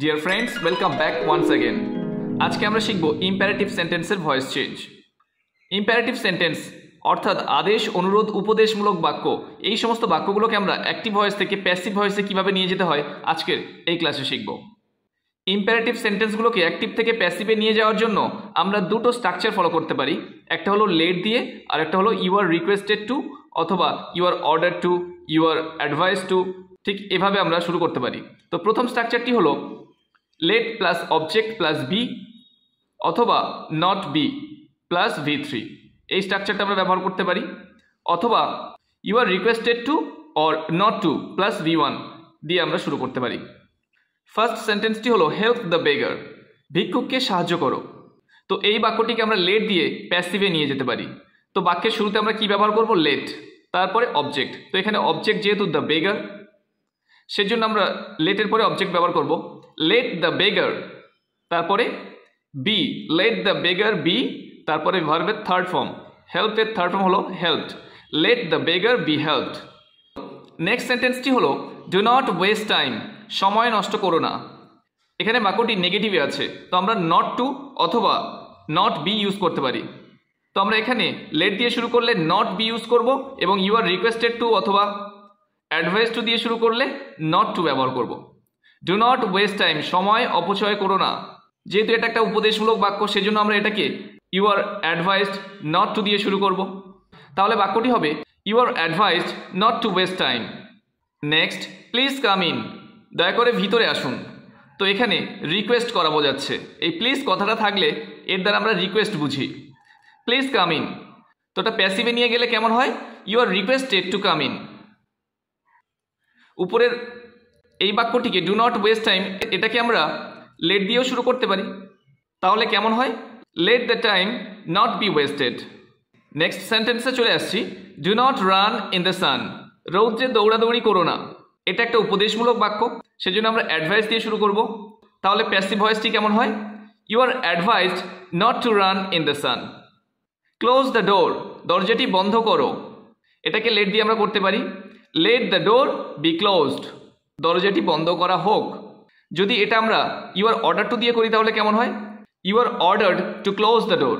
Deer friends, welcome back once again. আজকে আমরা শিখব ইম্পারেটিভ সেন্টেন্সের ভয়েস চেঞ্জ। ইম্পারেটিভ সেন্টেন্স অর্থাৎ আদেশ, অনুরোধ, উপদেশমূলক বাক্য, এই সমস্ত বাক্যগুলোকে আমরা অ্যাক্টিভ ভয়েস থেকে প্যাসিভ ভয়েসে কীভাবে নিয়ে যেতে হয় আজকের এই ক্লাসে শিখব। ইম্পারেটিভ সেন্টেন্সগুলোকে অ্যাক্টিভ থেকে প্যাসিভে নিয়ে যাওয়ার জন্য আমরা দুটো স্ট্রাকচার ফলো করতে পারি। একটা হলো লেট দিয়ে, আর একটা হলো ইউ আর রিকোয়েস্টেড টু অথবা you are order to, you are advise to. ঠিক এভাবে আমরা শুরু করতে পারি। তো প্রথম স্ট্রাকচারটি হলো let plus object plus be অথবা নট বি প্লাস V3। এই স্ট্রাকচারটা আমরা ব্যবহার করতে পারি। অথবা you are requested to or not to plus V1 দিয়ে আমরা শুরু করতে পারি। ফার্স্ট সেন্টেন্সটি হলো হেল্প দ্য বেগার, ভিক্ষুককে সাহায্য করো। তো এই বাক্যটিকে আমরা লেট দিয়ে প্যাসিভে নিয়ে যেতে পারি। তো বাক্যের শুরুতে আমরা কি ব্যবহার করব? লেট, তারপরে অবজেক্ট। তো এখানে অবজেক্ট যেহেতু দ্য বেগার, সেজন্য আমরা লেটের পরে অবজেক্ট ব্যবহার করব। লেট দ্য বেগার, তারপরে be, let the beggar be, তারপরে ভার্বের থার্ড ফর্ম, হেল্পের থার্ড ফর্ম হলো helped. Let the beggar be helped. Next সেন্টেন্সটি হলো ডু নট ওয়েস্ট টাইম, সময় নষ্ট করো না। এখানে বাক্যটি নেগেটিভে আছে, তো আমরা নট টু অথবা নট বি ইউজ করতে পারি। তো আমরা এখানে লেট দিয়ে শুরু করলে নট বি ইউজ করব, এবং ইউ আর রিকোয়েস্টেড টু অথবা অ্যাডভাইস টু দিয়ে শুরু করলে নট টু ব্যবহার করব। ডু নট ওয়েস্ট টাইম, সময় অপচয় করো না। যেহেতু এটা একটা উপদেশমূলক বাক্য, সেজন্য আমরা এটাকে you are advised not to দিয়ে শুরু করব। তাহলে বাক্যটি হবে you are advised not to waste time. Next, please come in, দয়া করে ভিতরে আসুন। তো এখানে রিকোয়েস্ট করা বোঝাচ্ছে। এই প্লিজ কথাটা থাকলে এর দ্বারা আমরা রিকোয়েস্ট বুঝি। প্লিজ কাম ইন, তো এটা প্যাসিভে নিয়ে গেলে কেমন হয়? You are requested to come in. উপরের এই বাক্যটিকে ডু নট ওয়েস্ট টাইম, এটাকে আমরা লেট দিয়েও শুরু করতে পারি। তাহলে কেমন হয়? Let the time not be wasted. Next সেন্টেন্সে চলে আসছি। Do not run in the sun, রৌদ্রে দৌড়াদৌড়ি করো না। এটা একটা উপদেশমূলক বাক্য, সেজন্য আমরা অ্যাডভাইস দিয়ে শুরু করব। তাহলে প্যাসিভ ভয়েসটি কেমন হয়? You are advised not to run in the sun. Close the door, দরজাটি বন্ধ করো। এটাকে লেট দিয়ে আমরা করতে পারি। Let the door be closed, দরজাটি বন্ধ করা হোক। যদি এটা আমরা ইউ আর অর্ডার টু দিয়ে করি তাহলে কেমন হয়? You are ordered to close the door.